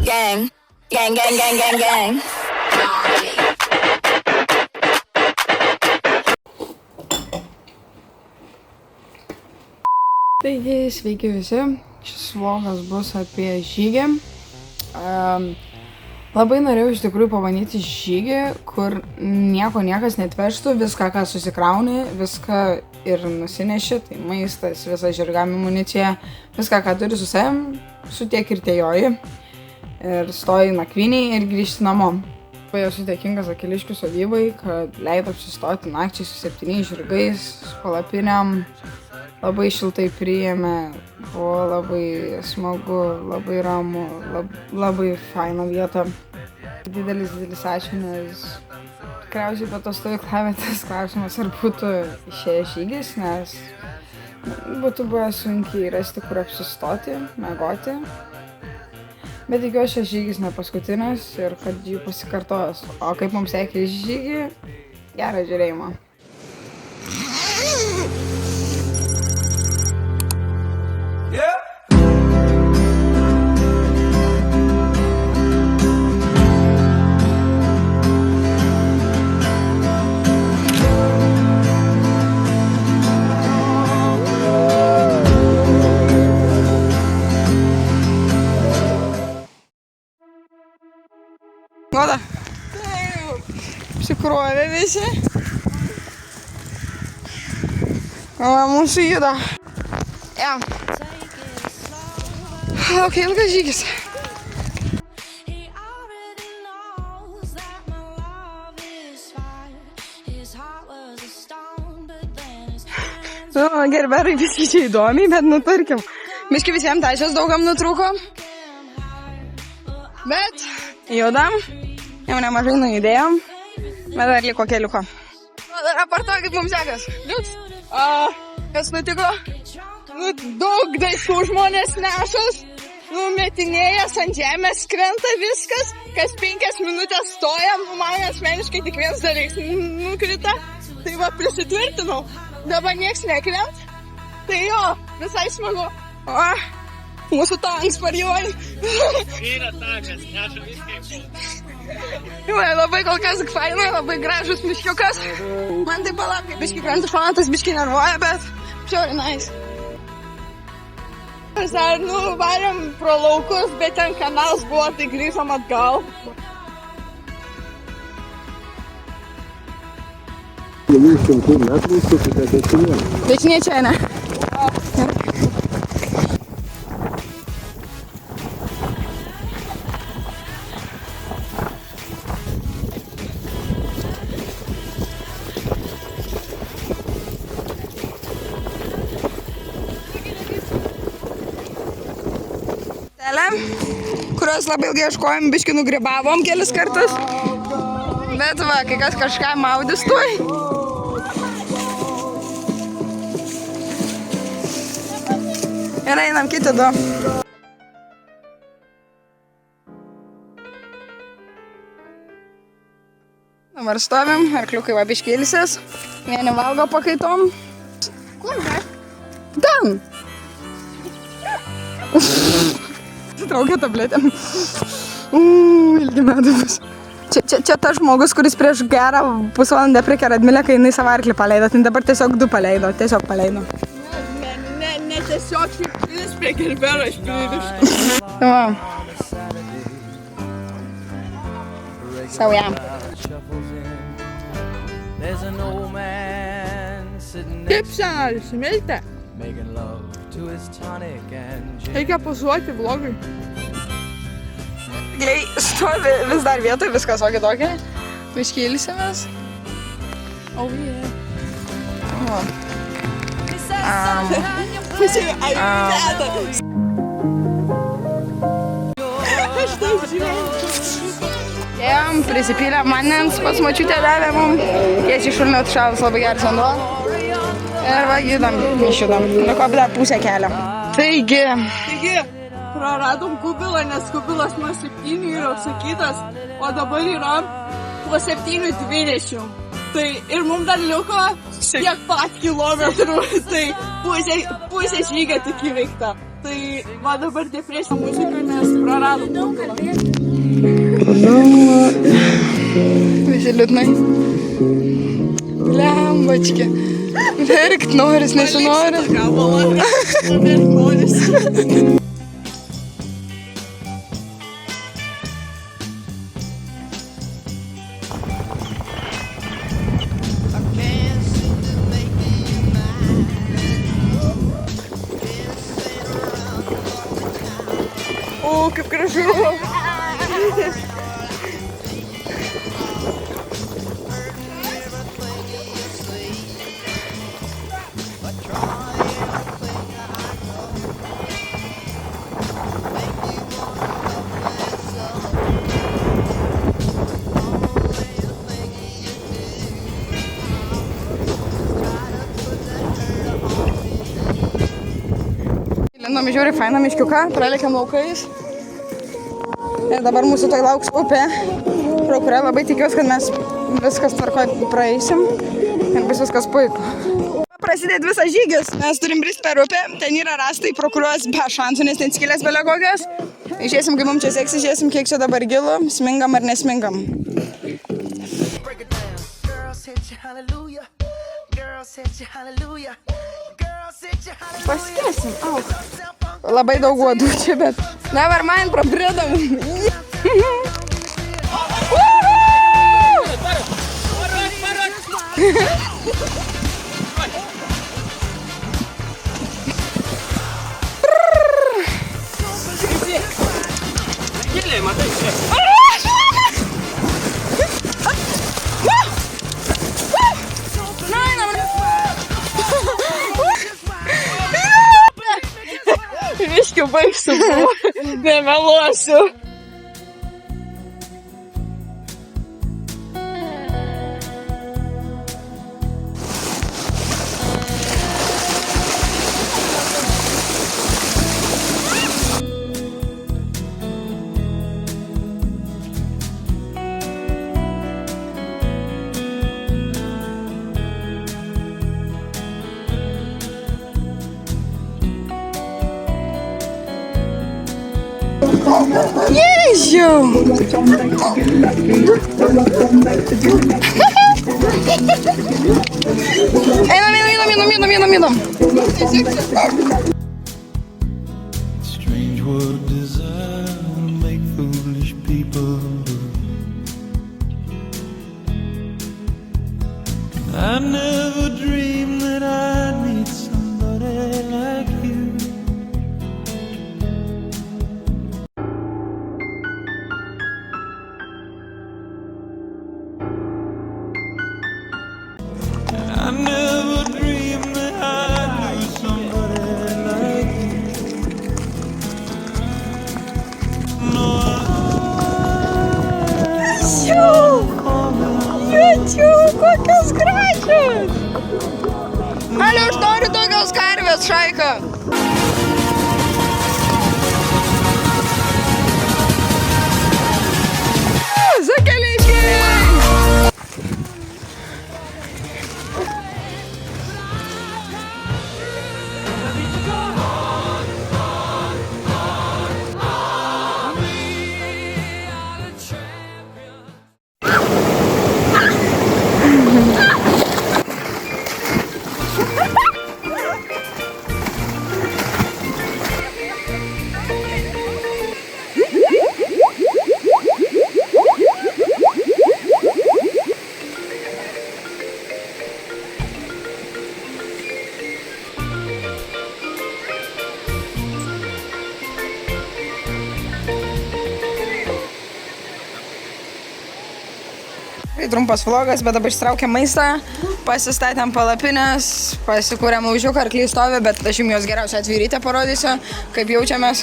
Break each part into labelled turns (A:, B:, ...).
A: Gang, gang, gang, gang, gang, gang.
B: Taigi, sveiki visi. Šis vlogas bus apie žygį. Labai norėjau iš tikrųjų pabandyti žygį, kur niekas neatvežtų, viską, ką susikrauni, viską ir nusineši, tai maistas, visa žirgami amunicija, viską, ką turi su savim, sutiek ir tėjoji. Ir stoji nakvyniai ir grįžti namo. Labai esu dėkingas Akiliškių sodybai, kad leido apsistoti nakčiai su 7 žirgais, su palapinėm. Labai šiltai priėmė, buvo labai smagu, labai ramu, labai faina vieta. Didelis ačiū, nes tikriausiai po tos stovyklavietės klausimas, ar būtų išėjęs žygis, nes būtų buvę sunkiai rasti, kur apsistoti, miegoti. Bet tikiuosi, šis žygis ne paskutinis ir kad jų pasikartos. O kaip mums sekė žygį, gerą žiūrėjimą. Goda. Apsikrovė visi. O, mūsų juda. Ja. Laukia ilgas žygis. Gerberai viskai čia įdomiai, bet tarkim, biškai visiems tašės daugam nutrūko. Bet judam, jau nemažai nuėdėjom, bet dar liko keliuko. Raportuoju, kaip mums sekas. Liuks, kas nutiko? Daug daiktų žmonės nešas, metinėjas ant žemės krenta viskas, kas 5 minutės stojam, man asmeniškai tik vienas dalykas nukrita, tai va prisitvirtinau, dabar nieks nekrent, tai jo, visai smagu. Mūsų tanks parjuoja.
C: Yra tankas, neša viskai.
B: Labai kol kas fainai, labai gražus miškiukas. Man tai palakai, biški krantų fanatas, biški nervuoja, bet šiauri nice. Mes dar, varėm pro laukus, bet ten kanalas buvo, tai grįžom atgal. Dešinė čia, ne? Kurios labai ilgai ieškojom, biškį nugribavom kelis kartus. Bet va, kai kas kažką maudys tuoj. Ir einam kiti du. Dabar stovim, arkliukai va biškį ilsės. Vieni valgo pakaitom. Kur dar? Ten! Traukia tabletėm. Ilgi metai bus. Čia tas žmogus, kuris prieš gerą pusvalandę priekė Radmilę, kai jinai savo arklį paleido. Tai dabar tiesiog 2 paleido. Tiesiog paleido.
D: Ne tiesiog šiaip prie Gerbero aš pririštu.
B: Va. Saujam.
D: Kaip šiandien, smiltė? Reikia pozuoti vlogui.
B: Gliai stovi vis dar vietoj, viskas o kitokia. Biškį ilsimės.
D: Oh yeah. Ėjom, prisipylė vandens, pas močiutę davė mum. Tiesiai šulnio atšalus, labai geras vanduo. Ir va, išjudam. Nukop dar pusę kelio. Taigi, praradom kubilą, nes kubilas nuo 7 yra užsakytas, o dabar yra po 7:20. Tai ir mums dar liko tiek pat kilometrų, tai pusė žygio tik įveikta. Tai va dabar depresija muzika, nes praradom daugumą. Visi liūdnai. Lembački. Verkt noris, nesinori. Verkt noris. O, kaip gražu. Lindom žiūri fainą miškiuką, pralekiam laukais. Ir dabar mūsų tai lauks upė, pro kurią labai tikiuosi, kad mes viskas tvarkoj praeisim ir bus viskas puiku. Prasidėt visas žygis, mes turim brist per upę, ten yra rastai, pro kuriuos be šansų, nes ten skilės belia kokios. Išėsim, kaip mums čia seksis, žiūrėsim, kiek čia dabar gilu, smingam ar nesmingam. Paskėsim, auk. Labai daug uodų čia, bet dabar man prabridom.
C: Giliai, matai, čia.
D: Viškiu baigsiu, nemeluosiu. Ježiau! Einam.
E: Strange what desire will make foolish people do. I never dreamed that I'd meet somebody like you. I never dreamed that I'd lose somebody like you. No,
D: Ječiau, kokios gražios! Ale, aš noriu tokios karvės, Šaika. Zakeliškiai! Trumpas vlogas, bet dabar ištraukėm maistą, pasistatėm palapinės, pasikūrėm laužiuką, arkliai stovi, bet aš jums jos geriausia atvirytę parodysiu, kaip jaučiamės.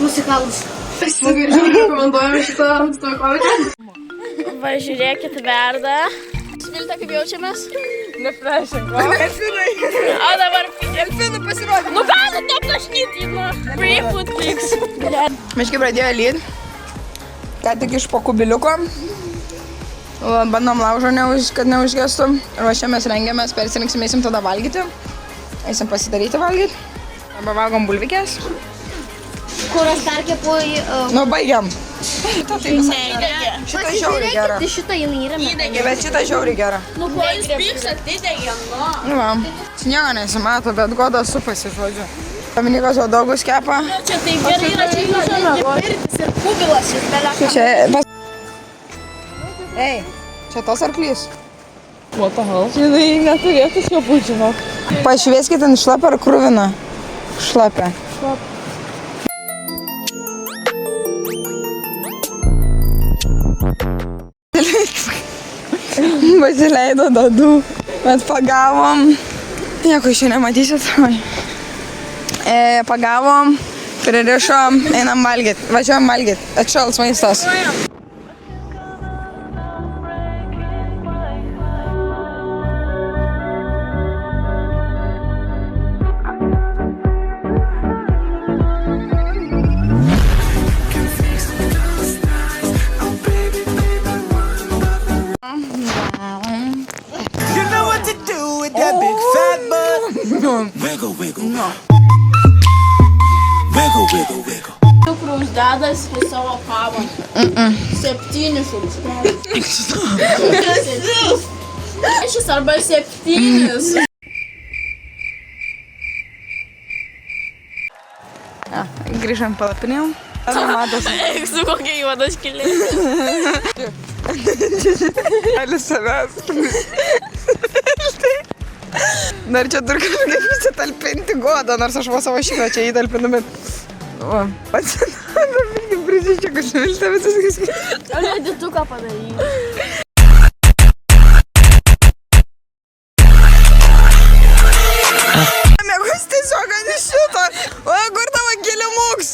F: Musikalus.
D: Rekomenduojame šitą stovyklavietę.
F: Va, žiūrėkit, verda. Svilta, kaip jaučiamės?
D: Nefrešink, va. Elfinai.
F: O dabar...
D: Elfinai pasirodė.
F: Nu gal, to plašnyti, nu. Free food pics.
D: Miškai pradėjo lyt. Ką tik iš po kubiliuko. Bandom laužo, kad neužgestų. Ruošiamės, rengiamės, persirinksim, eisim tada valgyti. Eisim pasidaryti valgyti. Arba valgom bulvikės.
G: Kuras dar kepuoji.
D: Nu, baigiam. Šitą žiauriai gera.
G: Šitą jinai yra.
D: Bet šitą žiauriai gera.
F: Nu, ko jūs pyksat, didegė, nu.
D: Nu, va. Sniego nesimato, bet goda supasi, žodžiu. Dominikas odogus kepa.
F: Čia taip gerai yra, čia yra pirtis ir kubilas ir beleka.
D: Čia... Ei, čia tos arklys.
B: What the hell? Žinai, neturėtų šlapučių, žinok.
D: Pašvieskit ant šlapę ar kruviną? Šlapę. Pasileido dadų, bet pagavom. Nieko iš čia nematysit. Pagavom, pririšom, einam valgyt. Važiuojam valgyt. Atšals maistas.
E: You know what to do with that big fat butt. Wiggle, wiggle. Wiggle, wiggle, wiggle.
F: Cukraus dedas į savo kavą. 7 šaukštelius. Šis arba 7.
D: Grįžam palapinėm. Matosi.
F: Eik su kokia juoda skylė.
D: Alis savęs. Dar čia turiu kažkaip įsitalpinti godą, nors aš vos savo šitą čia įtalpinu, bet... O, atsinaudo, pirkim prisiščiuką šviltę, bet viskas...
F: O nedituką padaryti.
D: Mėgus tiesiog ant šito. O, kur tavo kilimuks?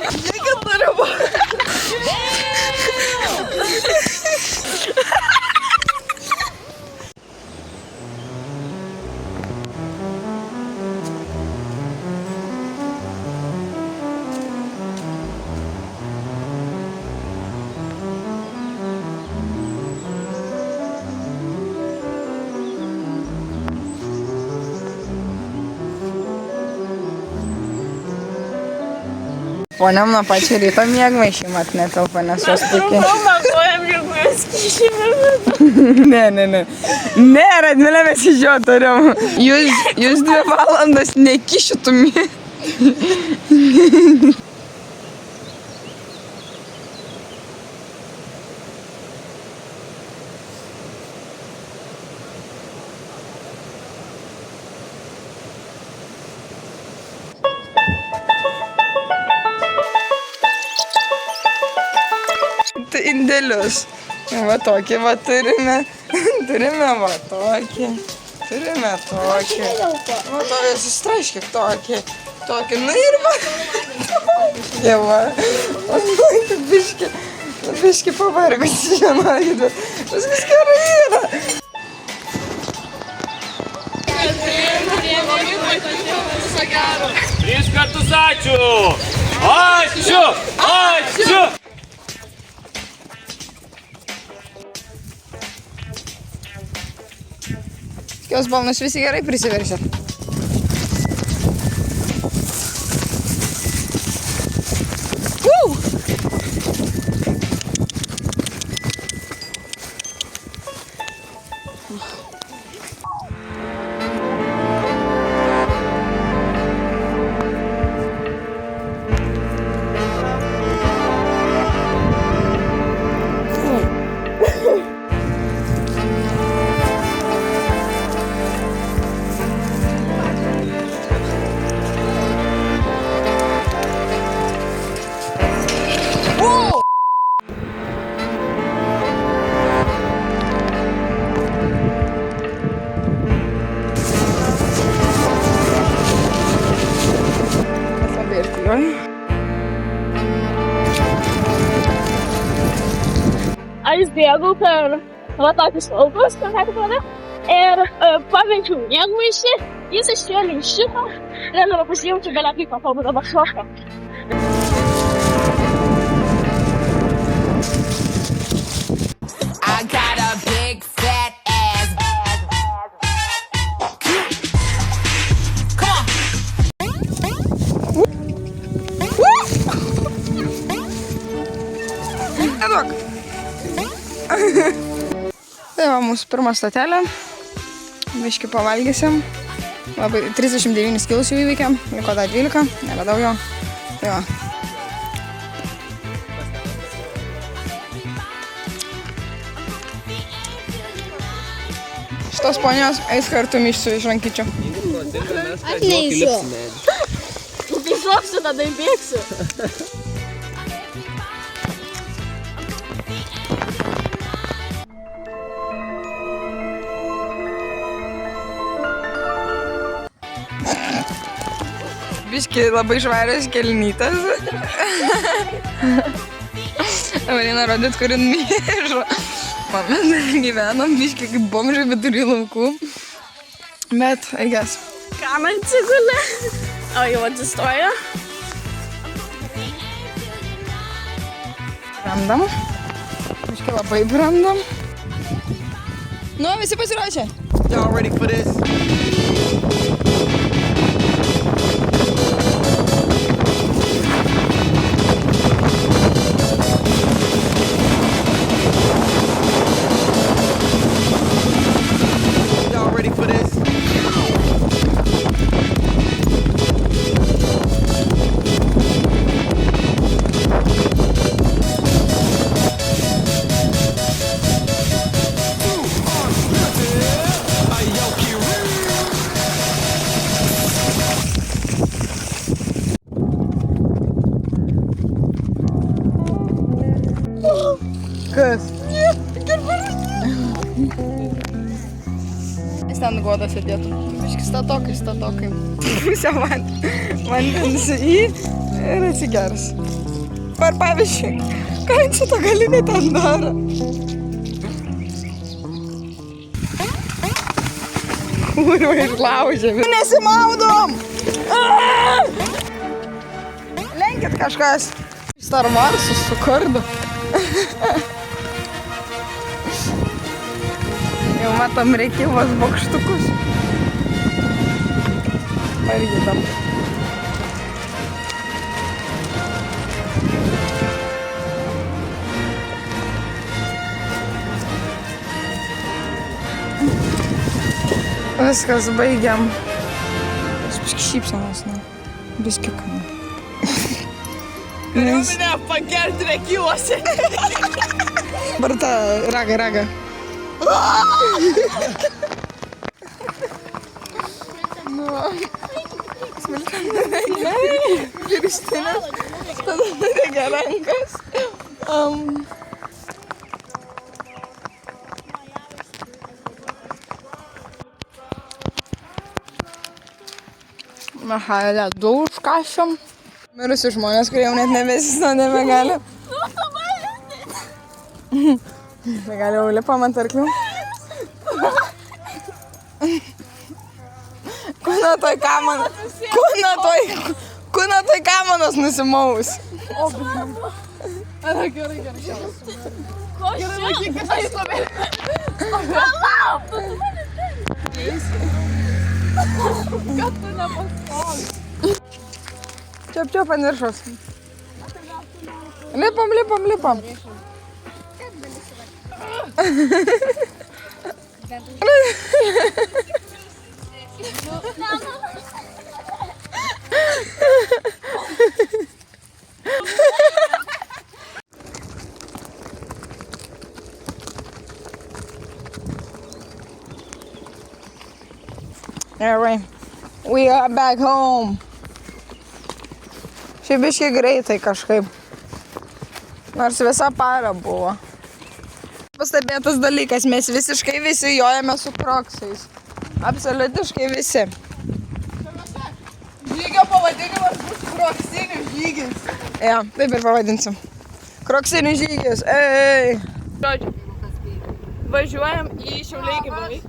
D: Reikia turiu. Poniam nuo pačio ryto miegmaišį mat netelpa, nes jos tokie.
F: Pamagojam, jeigu jūs kišime.
D: Ne. Ne, Radvilė, mes iš jo turim. Jūs 2 valandas nekišitumi. Indėlius. Va tokį va turime. Turime va tokį. Turime tokį. Va tokį, sustraškik tokį. Tokį, nu ir va. Tokį va. O nu, biški pavargusi, žinokit, bet viskas gerai yra.
C: Tris kartus ačiū! Ačiū! Ačiū!
D: Jos balnus visi gerai prisiveršia.
F: Aš bėgau per va tokius laukus, ir pavenčiau miegmaišį, jis išėjo link šito, ir pasijaučiau belia kaip papalbu dabar šoką.
H: I got a big fat ass.
D: duok. Tai va, mūsų pirma stotelė. Biški pavalgysim. Labai 39 kilus jau įveikėm. Liko dar 12, nebedaug jo. Tai va. Šitos ponios eis kartu mišsiu iš rankyčio.
G: Aš neįšu.
F: Tai šoksiu, tada įbėgsiu.
D: Biški labai švarios kelnytas. Evelina rodyt, kur jin mėžo. Mes gyvenam biški kaip bomžai vidury laukų. Bet, I guess.
F: Kam atsigulė? O jau atsistoja.
D: Brandam. Biški labai brandam. Nu, visi pasiruošę.
E: Y'all ready for this? Y'all ready for this?
D: Kas? Jis ten goda sėdėtų. Biški statokai. Pusę vandens į ir atsigers. Ar pavyzdžiui, ką jin šitą galinę ten daro? Urva išlaužė. Nesimaudom! Lenkit kažkas. Star Warsus su kardu. Jau matom reikybos bokštukus. Pargydam. Viskas, baigiam. Biški šypsenos, ne? Biški kame.
C: Kariuomenę pagerti rekiuosi.
D: Barta, raga. Nu, smiltinė. Pirštinės. Tada reikia rankas. Aha, ledų užkašėm. Mirusi žmonės, kurie jau net nebesisno, nebegali. Negali jau lipam ant arklių. Kūna toj kamanos nusimaus. Gerai.
F: Ko
D: Čiap ant viršos. Lipam. Alright, we are back home. Šiaip biškai greitai kažkaip. Nors visa para buvo. Pastebėtas dalykas, mes visiškai visi jojame su kroksais. Absoliutiškai visi.
B: Žygio pavadinimas bus kroksinių žygis.
D: Ja, taip ir pavadinsim. Kroksinių žygis, ei.
B: Žodžiu, važiuojam į Šiauliai Giminai.